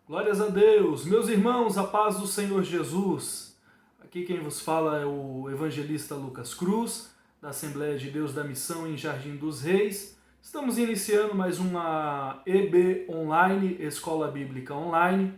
Glórias a Deus, meus irmãos, a paz do Senhor Jesus. Aqui quem vos fala é o evangelista Lucas Cruz, da Assembleia de Deus da Missão em Jardim dos Reis. Estamos iniciando mais uma EB Online, Escola Bíblica Online,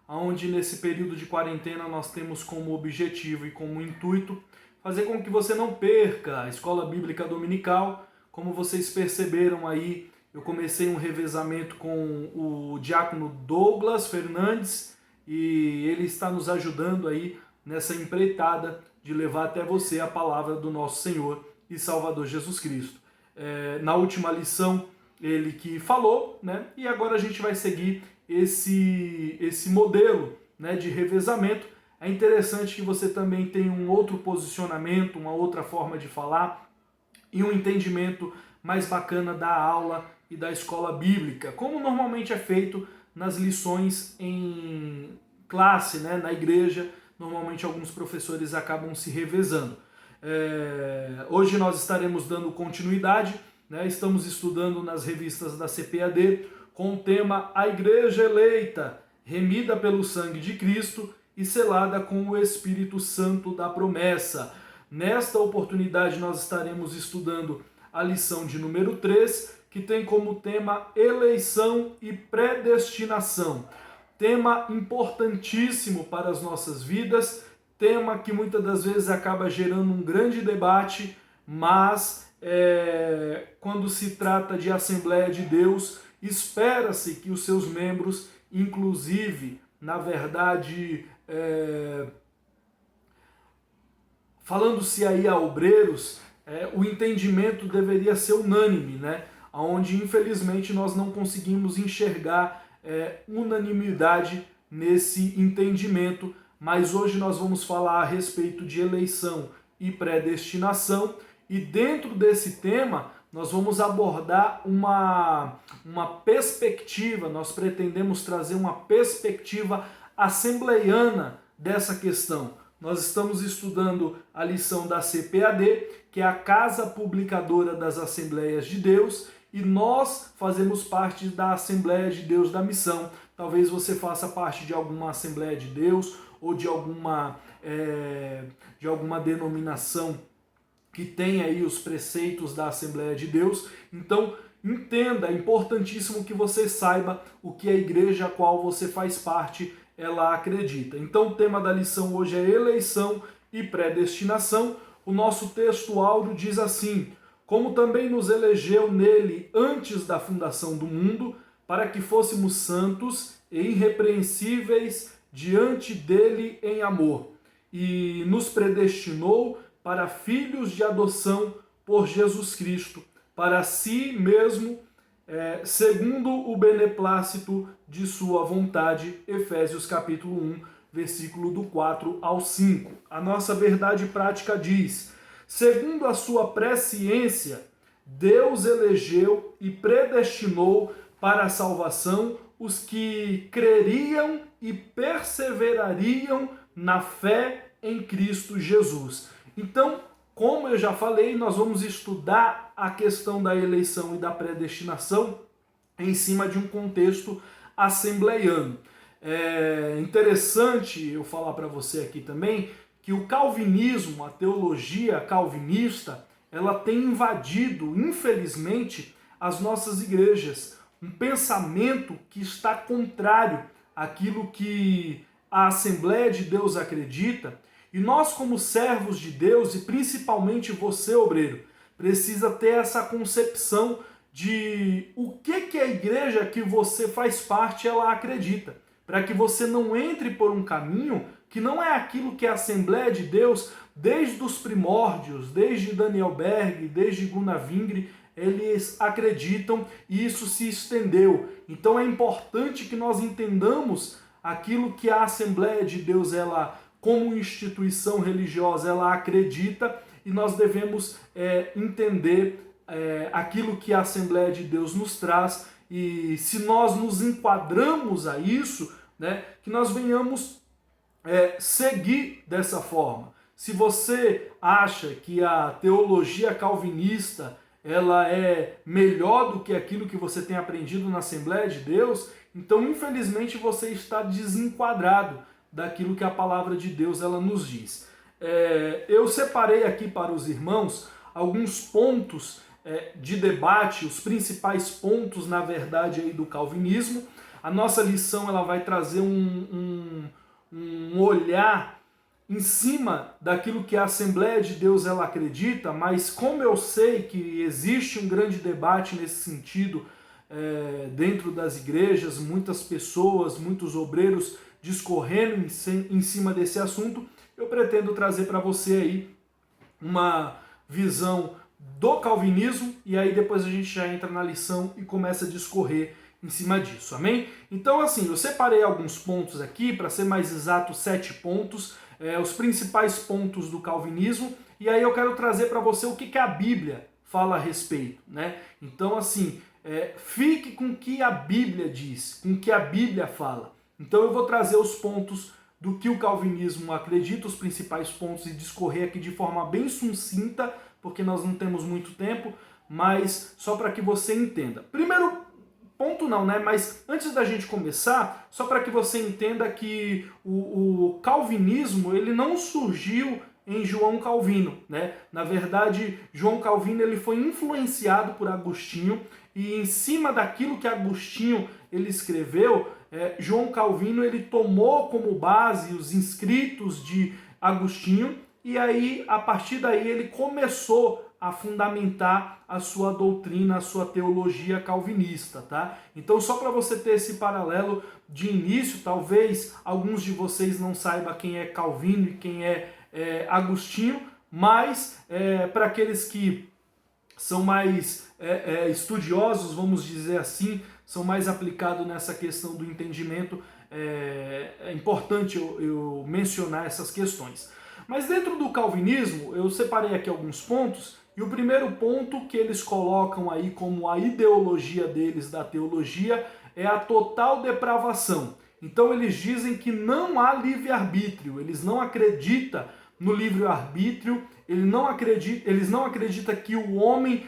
onde nesse período de quarentena nós temos como objetivo e como intuito fazer com que você não perca a Escola Bíblica Dominical. Como vocês perceberam aí, eu comecei um revezamento com o diácono Douglas Fernandes e ele está nos ajudando aí nessa empreitada de levar até você a palavra do nosso Senhor e Salvador Jesus Cristo. Na última lição ele que falou, né? E agora a gente vai seguir esse modelo, né, de revezamento. É interessante que você também tenha um outro posicionamento, uma outra forma de falar e um entendimento mais bacana da aula e da escola bíblica, como normalmente é feito nas lições em classe, né, na igreja. Normalmente alguns professores acabam se revezando. Hoje nós estaremos dando continuidade, né, estamos estudando nas revistas da CPAD com o tema A Igreja Eleita, remida pelo sangue de Cristo e selada com o Espírito Santo da promessa. Nesta oportunidade nós estaremos estudando a lição de número 3, que tem como tema eleição e predestinação. Tema importantíssimo para as nossas vidas, tema que muitas das vezes acaba gerando um grande debate, mas quando se trata de Assembleia de Deus, espera-se que os seus membros, inclusive, na verdade, falando-se aí a obreiros, o entendimento deveria ser unânime, né? Onde infelizmente nós não conseguimos enxergar unanimidade nesse entendimento, mas hoje nós vamos falar a respeito de eleição e predestinação, e dentro desse tema nós vamos abordar uma perspectiva, nós pretendemos trazer uma perspectiva assembleiana dessa questão. Nós estamos estudando a lição da CPAD, que é a Casa Publicadora das Assembleias de Deus, e nós fazemos parte da Assembleia de Deus da Missão. Talvez você faça parte de alguma Assembleia de Deus ou de alguma denominação que tem aí os preceitos da Assembleia de Deus. Então, entenda, é importantíssimo que você saiba o que a igreja a qual você faz parte ela acredita. Então, o tema da lição hoje é eleição e predestinação. O nosso texto áureo diz assim: como também nos elegeu nele antes da fundação do mundo, para que fôssemos santos e irrepreensíveis diante dele em amor, e nos predestinou para filhos de adoção por Jesus Cristo, para si mesmo, segundo o beneplácito de sua vontade. Efésios capítulo 1, versículo do 4 ao 5. A nossa verdade prática diz: segundo a sua presciência, Deus elegeu e predestinou para a salvação os que creriam e perseverariam na fé em Cristo Jesus. Então, como eu já falei, nós vamos estudar a questão da eleição e da predestinação em cima de um contexto assembleiano. É interessante eu falar para você aqui também que o calvinismo, a teologia calvinista, ela tem invadido, infelizmente, as nossas igrejas. Um pensamento que está contrário àquilo que a Assembleia de Deus acredita. E nós, como servos de Deus, e principalmente você, obreiro, precisa ter essa concepção de o que a igreja que você faz parte ela acredita, para que você não entre por um caminho que não é aquilo que a Assembleia de Deus, desde os primórdios, desde Daniel Berg, desde Gunnar Wingre, eles acreditam, e isso se estendeu. Então é importante que nós entendamos aquilo que a Assembleia de Deus, ela, como instituição religiosa, ela acredita, e nós devemos entender aquilo que a Assembleia de Deus nos traz, e se nós nos enquadramos a isso, né, que nós venhamos seguir dessa forma. Se você acha que a teologia calvinista ela é melhor do que aquilo que você tem aprendido na Assembleia de Deus, Então, infelizmente, você está desenquadrado daquilo que a palavra de Deus ela nos diz. Eu separei aqui para os irmãos alguns pontos de debate, os principais pontos, na verdade, aí do calvinismo. A nossa lição ela vai trazer um olhar em cima daquilo que a Assembleia de Deus ela acredita, mas como eu sei que existe um grande debate nesse sentido dentro das igrejas, muitas pessoas, muitos obreiros discorrendo em cima desse assunto, eu pretendo trazer para você aí uma visão do calvinismo, e aí depois a gente já entra na lição e começa a discorrer em cima disso, amém? Então assim, eu separei alguns pontos aqui, para ser mais exato, 7 pontos, os principais pontos do calvinismo, e aí eu quero trazer para você o que a Bíblia fala a respeito, né? Então assim, fique com o que a Bíblia diz, com o que a Bíblia fala. Então eu vou trazer os pontos do que o calvinismo acredita, os principais pontos, e discorrer aqui de forma bem sucinta, porque nós não temos muito tempo, mas só para que você entenda. Primeiro ponto não, né? Mas antes da gente começar, só para que você entenda que o calvinismo ele não surgiu em João Calvino, né? Na verdade, João Calvino ele foi influenciado por Agostinho, e em cima daquilo que Agostinho ele escreveu, João Calvino ele tomou como base os escritos de Agostinho, e aí a partir daí ele começou a fundamentar a sua doutrina, a sua teologia calvinista, tá? Então só para você ter esse paralelo de início, talvez alguns de vocês não saibam quem é Calvino e quem é Agostinho, mas para aqueles que são mais estudiosos, vamos dizer assim, são mais aplicados nessa questão do entendimento, é importante eu mencionar essas questões. Mas dentro do calvinismo, eu separei aqui alguns pontos, e o primeiro ponto que eles colocam aí como a ideologia deles da teologia é a total depravação. Então eles dizem que não há livre-arbítrio, eles não acreditam no livre-arbítrio, eles não acreditam que o homem,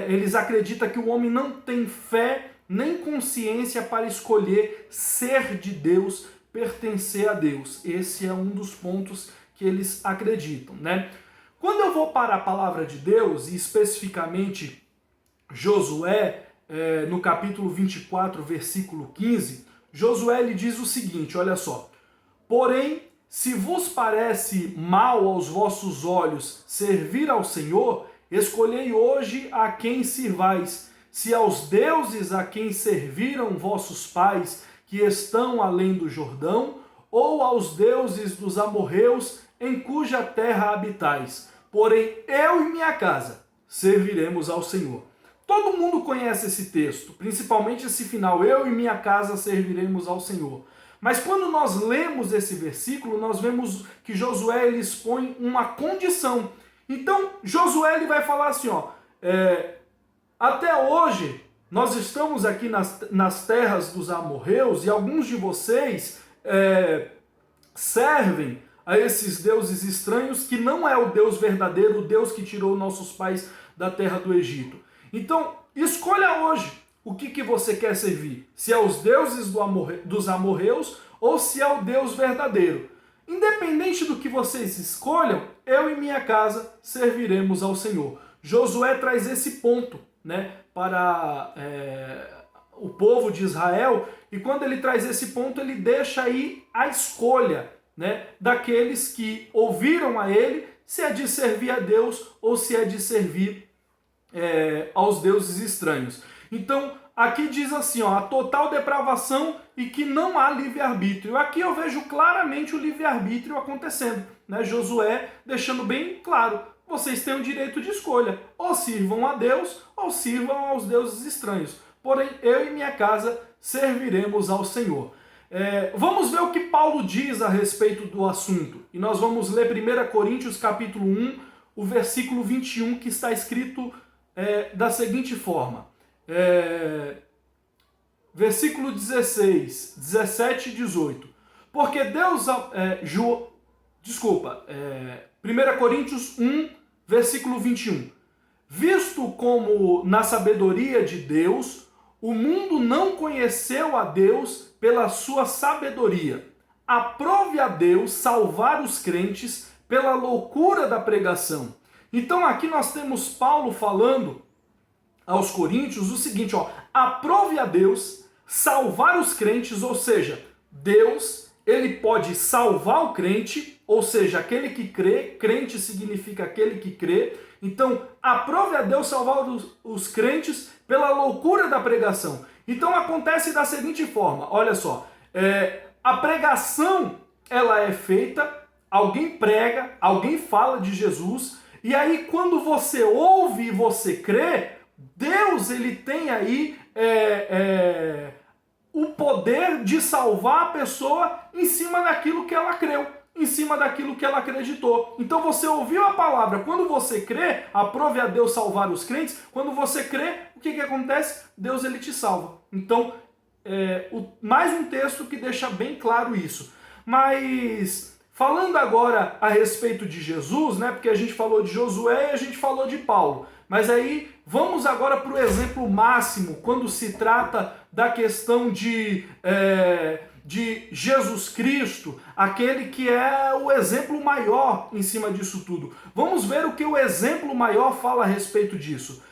eles acreditam que o homem não tem fé nem consciência para escolher ser de Deus, pertencer a Deus. Esse é um dos pontos que eles acreditam, né? Quando eu vou para a palavra de Deus, e especificamente Josué, no capítulo 24, versículo 15, Josué lhe diz o seguinte, olha só: porém, se vos parece mal aos vossos olhos servir ao Senhor, escolhei hoje a quem sirvais, se aos deuses a quem serviram vossos pais, que estão além do Jordão, ou aos deuses dos amorreus, em cuja terra habitais. Porém, eu e minha casa serviremos ao Senhor. Todo mundo conhece esse texto, principalmente esse final, eu e minha casa serviremos ao Senhor. Mas quando nós lemos esse versículo, nós vemos que Josué ele expõe uma condição. Então, Josué ele vai falar assim, ó, até hoje nós estamos aqui nas terras dos amorreus, e alguns de vocês servem a esses deuses estranhos, que não é o Deus verdadeiro, o Deus que tirou nossos pais da terra do Egito. Então, escolha hoje o que você quer servir, se é os deuses dos amorreus ou se é o Deus verdadeiro. Independente do que vocês escolham, eu e minha casa serviremos ao Senhor. Josué traz esse ponto, né, para o povo de Israel, e quando ele traz esse ponto, ele deixa aí a escolha, né, daqueles que ouviram a ele, se é de servir a Deus ou se é de servir aos deuses estranhos. Então, aqui diz assim, ó, a total depravação e que não há livre-arbítrio. Aqui eu vejo claramente o livre-arbítrio acontecendo, né? Josué deixando bem claro, vocês têm o direito de escolha, ou sirvam a Deus ou sirvam aos deuses estranhos. Porém, eu e minha casa serviremos ao Senhor. Vamos ver o que Paulo diz a respeito do assunto. E nós vamos ler 1 Coríntios capítulo 1, o versículo 21, que está escrito da seguinte forma. Versículo 16, 17 e 18. Porque Deus... 1 Coríntios 1, versículo 21. Visto como na sabedoria de Deus, O mundo não conheceu a Deus pela sua sabedoria. Aprove a Deus salvar os crentes pela loucura da pregação. Então aqui nós temos Paulo falando aos Coríntios o seguinte, aprove a Deus salvar os crentes, ou seja, Deus, ele pode salvar o crente, ou seja, aquele que crê, crente significa aquele que crê. Então, aprove a Deus salvar os crentes pela loucura da pregação. Então acontece da seguinte forma, olha só, a pregação ela é feita, alguém prega, alguém fala de Jesus, e aí quando você ouve e você crê, Deus ele tem aí o poder de salvar a pessoa em cima daquilo que ela creu, em cima daquilo que ela acreditou. Então você ouviu a palavra, quando você crê, aprove a Deus salvar os crentes, quando você crê, o que acontece? Deus ele te salva. Então, mais um texto que deixa bem claro isso. Mas, falando agora a respeito de Jesus, né, porque a gente falou de Josué e a gente falou de Paulo, mas aí vamos agora para o exemplo máximo, quando se trata da questão de Jesus Cristo, aquele que é o exemplo maior em cima disso tudo. Vamos ver o que o exemplo maior fala a respeito disso.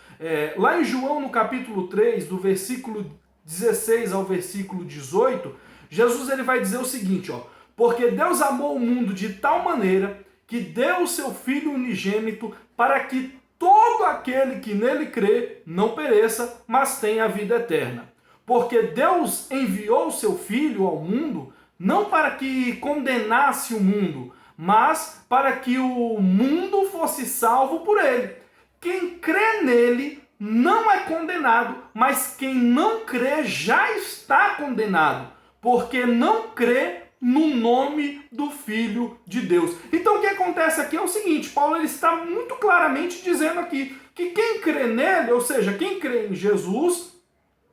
Lá em João, no capítulo 3, do versículo 16 ao versículo 18, Jesus ele vai dizer o seguinte, porque Deus amou o mundo de tal maneira que deu o seu Filho unigênito para que todo aquele que nele crê não pereça, mas tenha a vida eterna. Porque Deus enviou o seu Filho ao mundo não para que condenasse o mundo, mas para que o mundo fosse salvo por ele. Quem crê nele não é condenado, mas quem não crê já está condenado, porque não crê no nome do Filho de Deus. Então o que acontece aqui é o seguinte, Paulo ele está muito claramente dizendo aqui que quem crê nele, ou seja, quem crê em Jesus,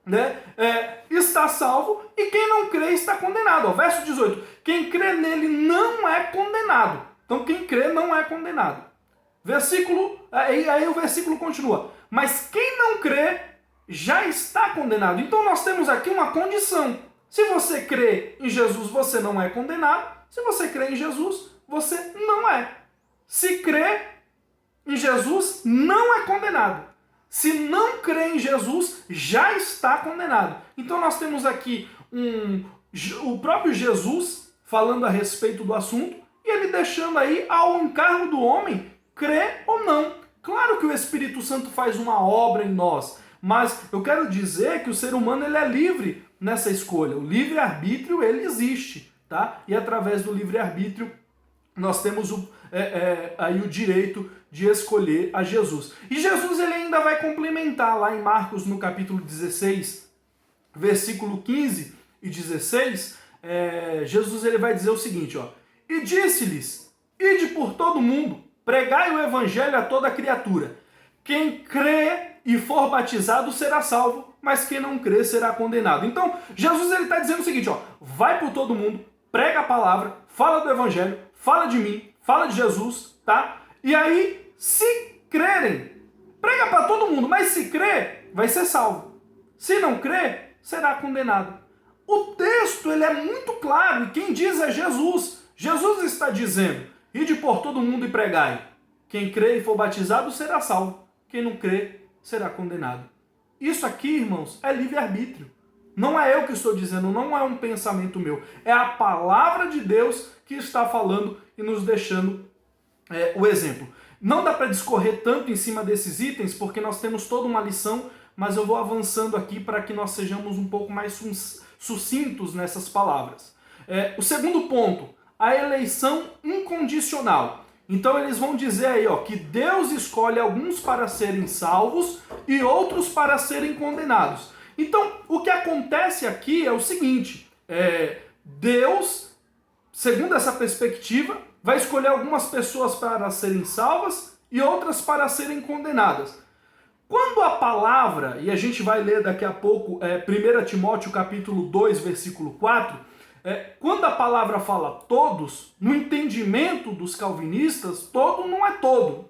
né, está salvo, e quem não crê está condenado. Verso 18, quem crê nele não é condenado. Então quem crê não é condenado. Aí o versículo continua, mas quem não crê já está condenado. Então nós temos aqui uma condição. Se você crê em Jesus, você não é condenado. Se você crê em Jesus, você não é. Se crê em Jesus, não é condenado. Se não crê em Jesus, já está condenado. Então nós temos aqui o próprio Jesus falando a respeito do assunto e ele deixando aí ao encargo do homem crer ou não. Claro que o Espírito Santo faz uma obra em nós, mas eu quero dizer que o ser humano ele é livre nessa escolha. O livre-arbítrio ele existe, tá? E através do livre-arbítrio nós temos aí o direito de escolher a Jesus. E Jesus ele ainda vai complementar lá em Marcos, no capítulo 16, versículo 15 e 16, Jesus ele vai dizer o seguinte, e disse-lhes, ide por todo mundo, pregai o evangelho a toda criatura. Quem crê e for batizado será salvo, mas quem não crê será condenado. Então, Jesus ele está dizendo o seguinte, vai por todo mundo, prega a palavra, fala do evangelho, fala de mim, fala de Jesus, tá? E aí, se crerem, prega para todo mundo, mas se crer, vai ser salvo. Se não crer, será condenado. O texto ele é muito claro, e quem diz é Jesus. Jesus está dizendo, ide por todo mundo e pregai. Quem crê e for batizado será salvo. Quem não crê será condenado. Isso aqui, irmãos, é livre-arbítrio. Não é eu que estou dizendo, não é um pensamento meu. É a palavra de Deus que está falando e nos deixando o exemplo. Não dá para discorrer tanto em cima desses itens, porque nós temos toda uma lição, mas eu vou avançando aqui para que nós sejamos um pouco mais sucintos nessas palavras. O segundo ponto, a eleição incondicional. Então eles vão dizer aí que Deus escolhe alguns para serem salvos e outros para serem condenados. Então o que acontece aqui é o seguinte, Deus, segundo essa perspectiva, vai escolher algumas pessoas para serem salvas e outras para serem condenadas. Quando a palavra, e a gente vai ler daqui a pouco 1 Timóteo capítulo 2, versículo 4, quando a palavra fala todos, no entendimento dos calvinistas, todo não é todo,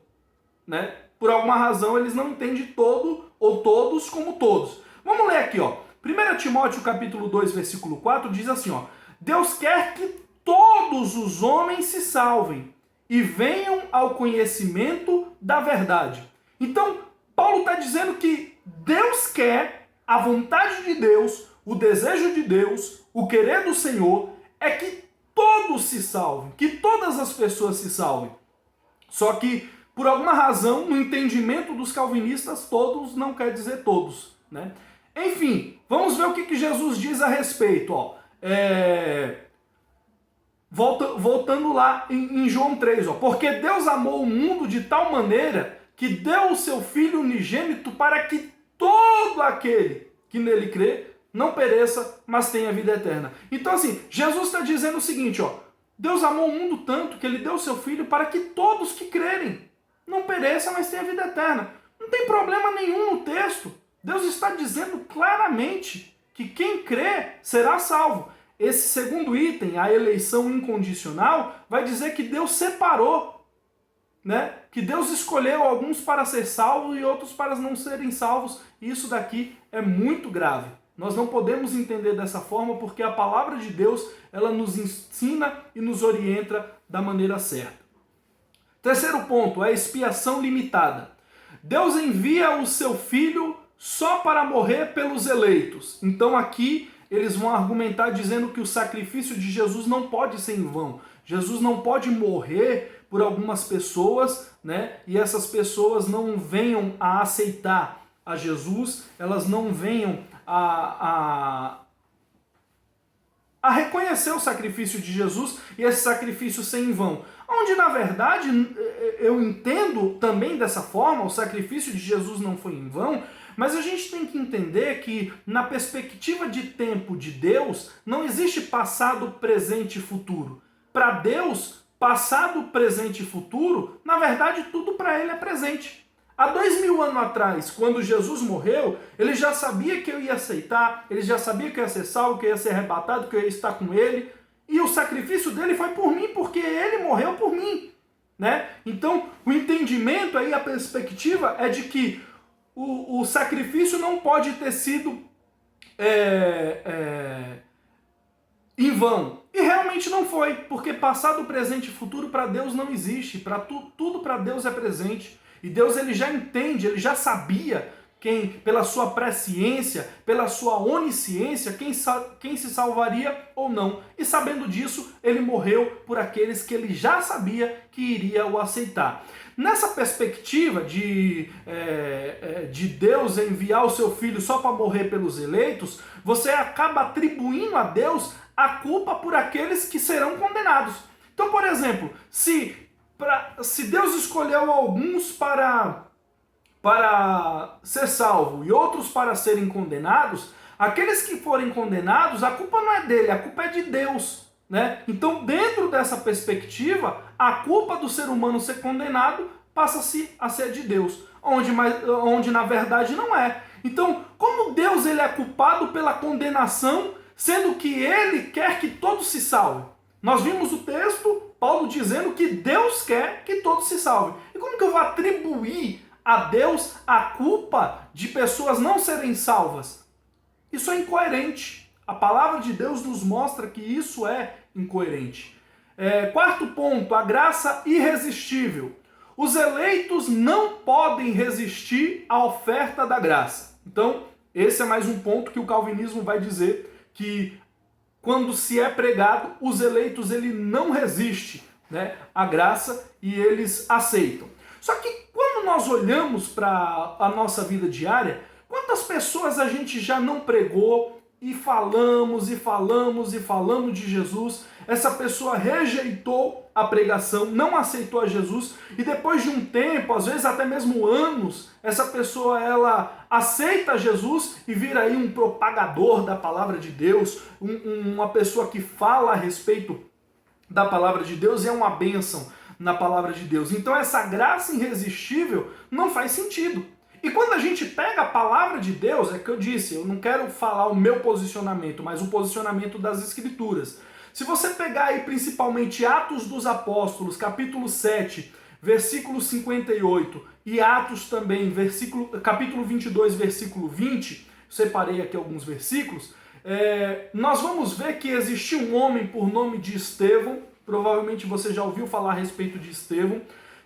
né? Por alguma razão eles não entendem todo ou todos como todos. Vamos ler aqui, ó. 1 Timóteo capítulo 2, versículo 4 diz assim, ó: Deus quer que todos os homens se salvem e venham ao conhecimento da verdade. Então, Paulo está dizendo que Deus quer, a vontade de Deus, o desejo de Deus, o querer do Senhor é que todos se salvem, que todas as pessoas se salvem. Só que, por alguma razão, no entendimento dos calvinistas, todos não quer dizer todos, né? Enfim, vamos ver o que Jesus diz a respeito, ó. Voltando lá em João 3, ó. Porque Deus amou o mundo de tal maneira que deu o seu Filho unigênito para que todo aquele que nele crê não pereça, mas tenha vida eterna. Então assim, Jesus está dizendo o seguinte, ó. Deus amou o mundo tanto que ele deu o seu Filho para que todos que crerem não pereçam, mas tenha vida eterna. Não tem problema nenhum no texto. Deus está dizendo claramente que quem crê será salvo. Esse segundo item, a eleição incondicional, vai dizer que Deus separou, né? Que Deus escolheu alguns para ser salvos e outros para não serem salvos. E isso daqui é muito grave. Nós não podemos entender dessa forma porque a palavra de Deus, ela nos ensina e nos orienta da maneira certa. Terceiro ponto, a expiação limitada. Deus envia o seu Filho só para morrer pelos eleitos. Então aqui eles vão argumentar dizendo que o sacrifício de Jesus não pode ser em vão. Jesus não pode morrer por algumas pessoas, né? E essas pessoas não venham a aceitar a Jesus, elas não venham a reconhecer o sacrifício de Jesus e esse sacrifício ser em vão. Onde, na verdade, eu entendo também dessa forma, o sacrifício de Jesus não foi em vão, mas a gente tem que entender que, na perspectiva de tempo de Deus, não existe passado, presente e futuro. Para Deus, passado, presente e futuro, na verdade, tudo para Ele é presente. Há 2000 anos atrás, quando Jesus morreu, Ele já sabia que eu ia aceitar, Ele já sabia que eu ia ser salvo, que eu ia ser arrebatado, que eu ia estar com Ele. E o sacrifício dele foi por mim, porque Ele morreu por mim, né? Então, o entendimento aí, a perspectiva é de que o sacrifício não pode ter sido em vão. E realmente não foi, porque passado, presente e futuro para Deus não existe. Tudo para Deus é presente. E Deus ele já entende, ele já sabia quem, pela sua presciência, pela sua onisciência, quem se salvaria ou não. E sabendo disso, ele morreu por aqueles que ele já sabia que iria o aceitar. Nessa perspectiva de Deus enviar o seu Filho só para morrer pelos eleitos, você acaba atribuindo a Deus a culpa por aqueles que serão condenados. Então, por exemplo, se Deus escolheu alguns para ser salvo e outros para serem condenados, aqueles que forem condenados, a culpa não é dele, a culpa é de Deus, né? Então, dentro dessa perspectiva, a culpa do ser humano ser condenado passa-se a ser de Deus, onde na verdade não é. Então, como Deus ele é culpado pela condenação, sendo que ele quer que todos se salvem? Nós vimos o texto, Paulo dizendo que Deus quer que todos se salvem. E como que eu vou atribuir a Deus a culpa de pessoas não serem salvas? Isso é incoerente. A palavra de Deus nos mostra que isso é incoerente. Quarto ponto, a graça irresistível. Os eleitos não podem resistir à oferta da graça. Então, esse é mais um ponto que o calvinismo vai dizer que quando se é pregado, os eleitos ele não resistem, né, à graça e eles aceitam. Só que quando nós olhamos para a nossa vida diária, quantas pessoas a gente já não pregou e falamos e falamos e falamos de Jesus, essa pessoa rejeitou a pregação, não aceitou a Jesus e depois de um tempo, às vezes até mesmo anos, essa pessoa ela aceita Jesus e vira aí um propagador da palavra de Deus, uma pessoa que fala a respeito da palavra de Deus e é uma bênção na palavra de Deus. Então essa graça irresistível não faz sentido. E quando a gente pega a palavra de Deus, é que eu disse, eu não quero falar o meu posicionamento, mas o posicionamento das Escrituras. Se você pegar aí principalmente Atos dos Apóstolos, capítulo 7, versículo 58, e Atos também, capítulo 22, versículo 20, separei aqui alguns versículos, nós vamos ver que existia um homem por nome de Estevão, provavelmente você já ouviu falar a respeito de Estevão,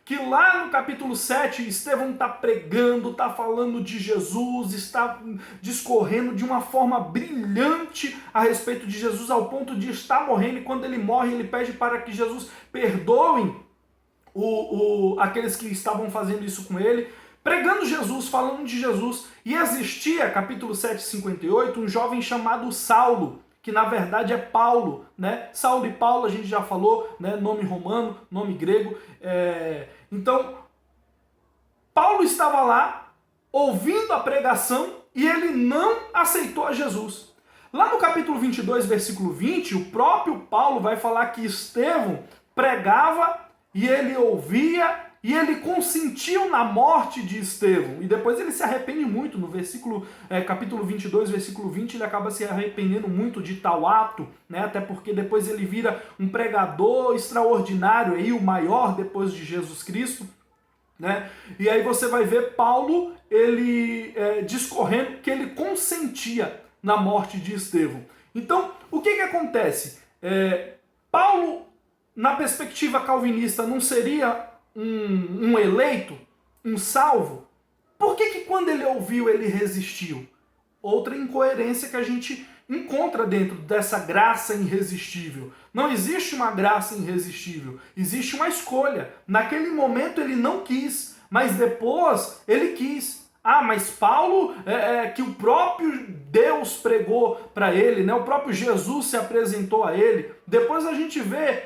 que lá no capítulo 7, Estevão está pregando, está falando de Jesus, está discorrendo de uma forma brilhante a respeito de Jesus, ao ponto de estar morrendo, e quando ele morre, ele pede para que Jesus perdoe aqueles que estavam fazendo isso com ele, pregando Jesus, falando de Jesus. E existia, capítulo 7, 58, um jovem chamado Saulo, que na verdade é Paulo, né? Saulo e Paulo a gente já falou, né? Nome romano, nome grego. Então, Paulo estava lá, ouvindo a pregação, e ele não aceitou a Jesus. Lá no capítulo 22, versículo 20, o próprio Paulo vai falar que Estevão pregava, e ele ouvia, e ele consentiu na morte de Estevão. E depois ele se arrepende muito. No capítulo 22, versículo 20, ele acaba se arrependendo muito de tal ato, né? Até porque depois ele vira um pregador extraordinário, aí, o maior depois de Jesus Cristo, né? E aí você vai ver Paulo, ele discorrendo que ele consentia na morte de Estevão. Então, o que acontece? Paulo, na perspectiva calvinista, não seria um eleito, um salvo? Por que quando ele ouviu, ele resistiu? Outra incoerência que a gente encontra dentro dessa graça irresistível. Não existe uma graça irresistível, existe uma escolha. Naquele momento ele não quis, mas depois ele quis. Mas Paulo, que o próprio Deus pregou para ele, né? O próprio Jesus se apresentou a ele. Depois a gente vê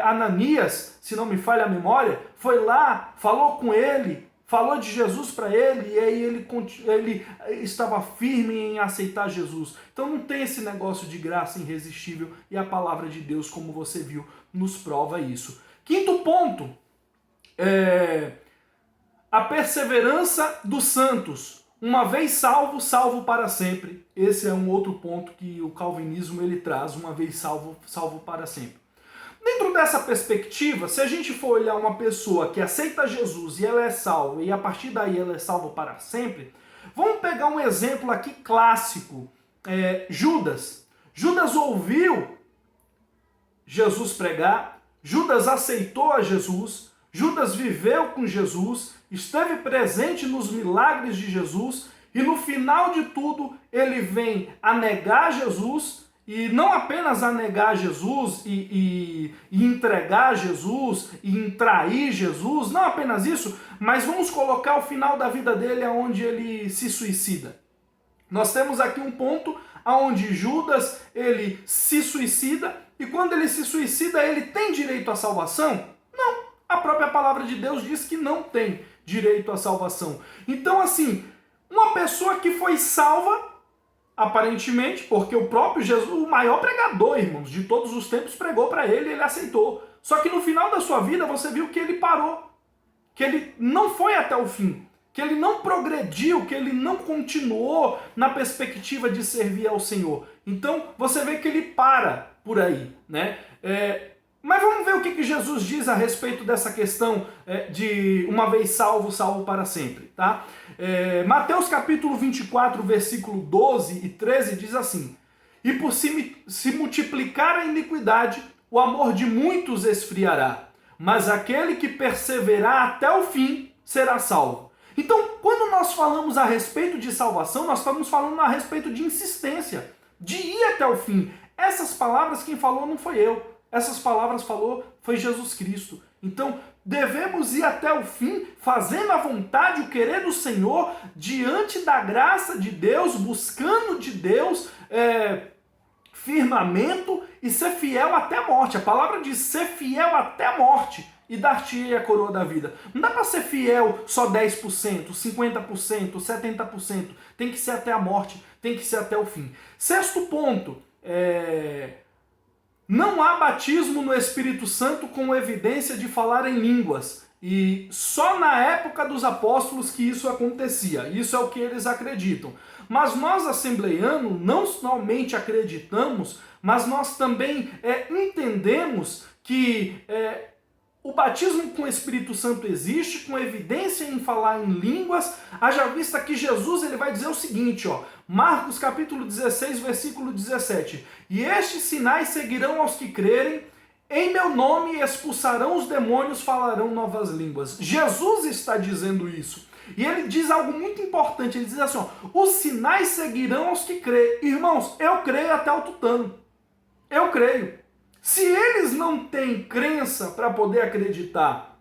Ananias, se não me falha a memória, foi lá, falou com ele, falou de Jesus para ele, e aí ele estava firme em aceitar Jesus. Então não tem esse negócio de graça irresistível, e a palavra de Deus, como você viu, nos prova isso. Quinto ponto, a perseverança dos santos. Uma vez salvo, salvo para sempre. Esse é um outro ponto que o calvinismo ele traz, uma vez salvo, salvo para sempre. Dentro dessa perspectiva, se a gente for olhar uma pessoa que aceita Jesus e ela é salva, e a partir daí ela é salva para sempre, vamos pegar um exemplo aqui clássico. Judas. Judas ouviu Jesus pregar, Judas aceitou a Jesus, Judas viveu com Jesus, esteve presente nos milagres de Jesus, e no final de tudo ele vem a negar Jesus, e não apenas a negar Jesus e entregar Jesus e trair Jesus, não apenas isso, mas vamos colocar o final da vida dele onde ele se suicida. Nós temos aqui um ponto onde Judas ele se suicida, e quando ele se suicida ele tem direito à salvação? Não. A própria palavra de Deus diz que não tem direito à salvação. Então, assim, uma pessoa que foi salva, aparentemente, porque o próprio Jesus, o maior pregador, irmãos, de todos os tempos, pregou para ele e ele aceitou. Só que no final da sua vida, você viu que ele parou, que ele não foi até o fim, que ele não progrediu, que ele não continuou na perspectiva de servir ao Senhor. Então, você vê que ele para por aí, né? Mas vamos ver o que Jesus diz a respeito dessa questão de uma vez salvo, salvo para sempre, tá? Mateus capítulo 24, versículo 12 e 13 diz assim: E por se multiplicar a iniquidade, o amor de muitos esfriará, mas aquele que perseverar até o fim será salvo. Então, quando nós falamos a respeito de salvação, nós estamos falando a respeito de insistência, de ir até o fim. Essas palavras quem falou não foi eu. Essas palavras foi Jesus Cristo. Então, devemos ir até o fim, fazendo a vontade, o querer do Senhor, diante da graça de Deus, buscando de Deus firmamento e ser fiel até a morte. A palavra diz ser fiel até a morte e dar-te a coroa da vida. Não dá para ser fiel só 10%, 50%, 70%. Tem que ser até a morte, tem que ser até o fim. Sexto ponto, não há batismo no Espírito Santo com evidência de falar em línguas. E só na época dos apóstolos que isso acontecia. Isso é o que eles acreditam. Mas nós, assembleianos, não somente acreditamos, mas nós também entendemos que o batismo com o Espírito Santo existe, com evidência em falar em línguas, haja vista que Jesus ele vai dizer o seguinte, Marcos capítulo 16, versículo 17. E estes sinais seguirão aos que crerem, em meu nome expulsarão os demônios, falarão novas línguas. Jesus está dizendo isso. E ele diz algo muito importante, ele diz assim, ó, os sinais seguirão aos que creem. Irmãos, eu creio até o tutano. Eu creio. Se eles não têm crença para poder acreditar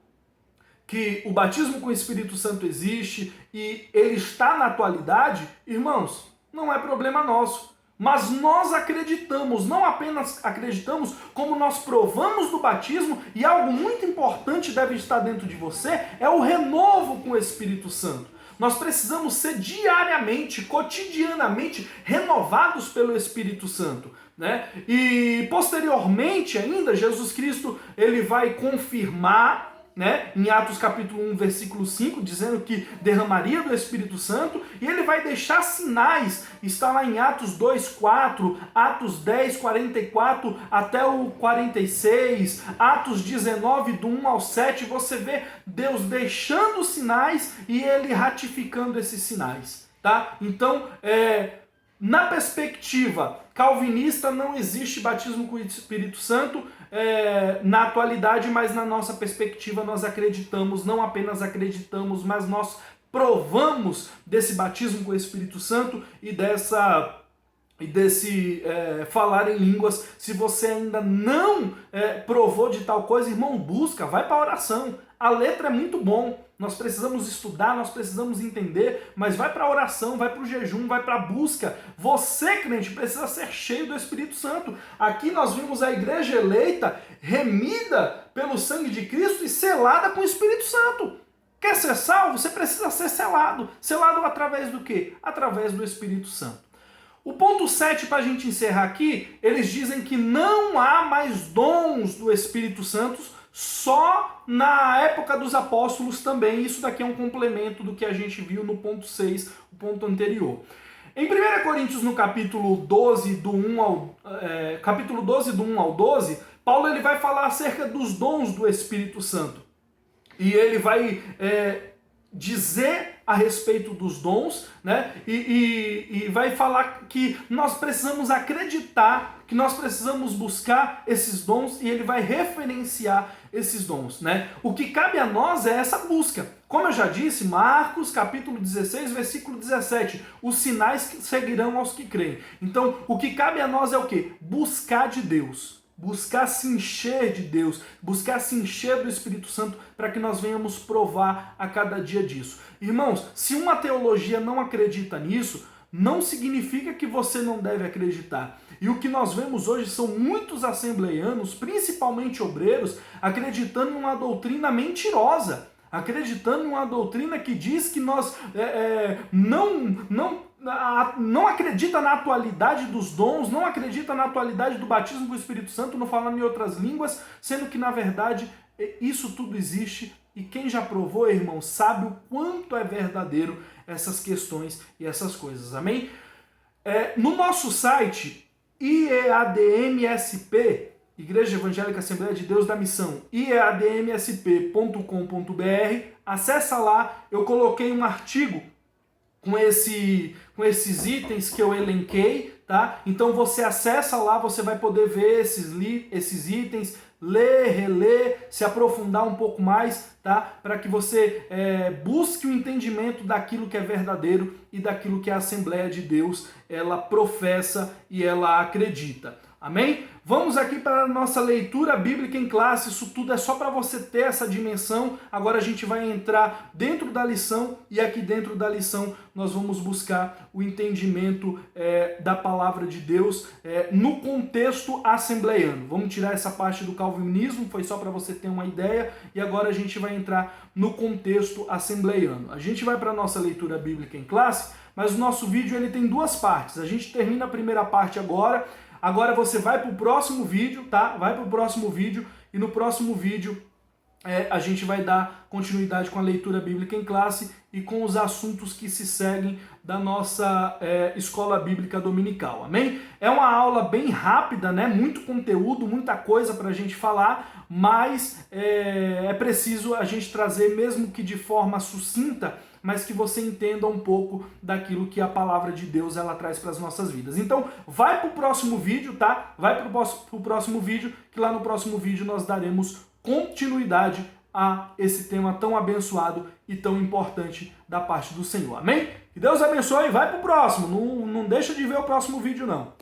que o batismo com o Espírito Santo existe e ele está na atualidade, irmãos, não é problema nosso. Mas nós acreditamos, não apenas acreditamos, como nós provamos do batismo, e algo muito importante deve estar dentro de você, é o renovo com o Espírito Santo. Nós precisamos ser diariamente, cotidianamente renovados pelo Espírito Santo, né? E posteriormente ainda, Jesus Cristo ele vai confirmar, né, em Atos capítulo 1, versículo 5, dizendo que derramaria do Espírito Santo, e ele vai deixar sinais, está lá em Atos 2, 4, Atos 10, 44 até o 46, Atos 19, do 1 ao 7, você vê Deus deixando sinais e ele ratificando esses sinais, tá? Então, na perspectiva calvinista, não existe batismo com o Espírito Santo na atualidade, mas na nossa perspectiva nós acreditamos, não apenas acreditamos, mas nós provamos desse batismo com o Espírito Santo e desse falar em línguas. Se você ainda não provou de tal coisa, irmão, busca, vai para a oração. A letra é muito bom, nós precisamos estudar, nós precisamos entender, mas vai para a oração, vai para o jejum, vai para a busca. Você, crente, precisa ser cheio do Espírito Santo. Aqui nós vimos a igreja eleita, remida pelo sangue de Cristo e selada com o Espírito Santo. Quer ser salvo? Você precisa ser selado. Selado através do quê? Através do Espírito Santo. O ponto 7, para a gente encerrar aqui, eles dizem que não há mais dons do Espírito Santo, só na época dos apóstolos também. Isso daqui é um complemento do que a gente viu no ponto 6, o ponto anterior. Em 1 Coríntios, no capítulo 12, do 1 ao 12, Paulo ele vai falar acerca dos dons do Espírito Santo. E ele vai dizer a respeito dos dons, né? E vai falar que nós precisamos acreditar, que nós precisamos buscar esses dons, e ele vai referenciar esses dons, né? O que cabe a nós é essa busca. Como eu já disse, Marcos capítulo 16, versículo 17, os sinais que seguirão aos que creem. Então, o que cabe a nós é o quê? Buscar de Deus. Buscar se encher de Deus, buscar se encher do Espírito Santo para que nós venhamos provar a cada dia disso. Irmãos, se uma teologia não acredita nisso, não significa que você não deve acreditar. E o que nós vemos hoje são muitos assembleianos, principalmente obreiros, acreditando em uma doutrina mentirosa, acreditando em uma doutrina que diz que nós não acredita na atualidade dos dons, não acredita na atualidade do batismo com o Espírito Santo, não falando em outras línguas, sendo que na verdade isso tudo existe, e quem já provou, irmão, sabe o quanto é verdadeiro essas questões e essas coisas, amém? No nosso site, IEADMSP, Igreja Evangélica Assembleia de Deus da Missão, iadmsp.com.br, acessa lá, eu coloquei um artigo com esses itens que eu elenquei, tá? Então você acessa lá, você vai poder ver esses itens, ler, reler, se aprofundar um pouco mais, tá? Para que você busque o entendimento daquilo que é verdadeiro e daquilo que a Assembleia de Deus ela professa e ela acredita. Amém? Vamos aqui para a nossa leitura bíblica em classe. Isso tudo é só para você ter essa dimensão. Agora a gente vai entrar dentro da lição, e aqui dentro da lição nós vamos buscar o entendimento da palavra de Deus no contexto assembleiano. Vamos tirar essa parte do calvinismo, foi só para você ter uma ideia, e agora a gente vai entrar no contexto assembleiano. A gente vai para a nossa leitura bíblica em classe, mas o nosso vídeo ele tem duas partes. A gente termina a primeira parte agora. Agora você vai para o próximo vídeo, tá? Vai para o próximo vídeo, e no próximo vídeo a gente vai dar continuidade com a leitura bíblica em classe e com os assuntos que se seguem da nossa escola bíblica dominical, amém? É uma aula bem rápida, né? Muito conteúdo, muita coisa para a gente falar, mas é preciso a gente trazer, mesmo que de forma sucinta, mas que você entenda um pouco daquilo que a palavra de Deus ela traz para as nossas vidas. Então, vai para o próximo vídeo, tá? Vai para o próximo vídeo, que lá no próximo vídeo nós daremos continuidade a esse tema tão abençoado e tão importante da parte do Senhor. Amém? Que Deus abençoe e vai para o próximo. Não deixa de ver o próximo vídeo, não.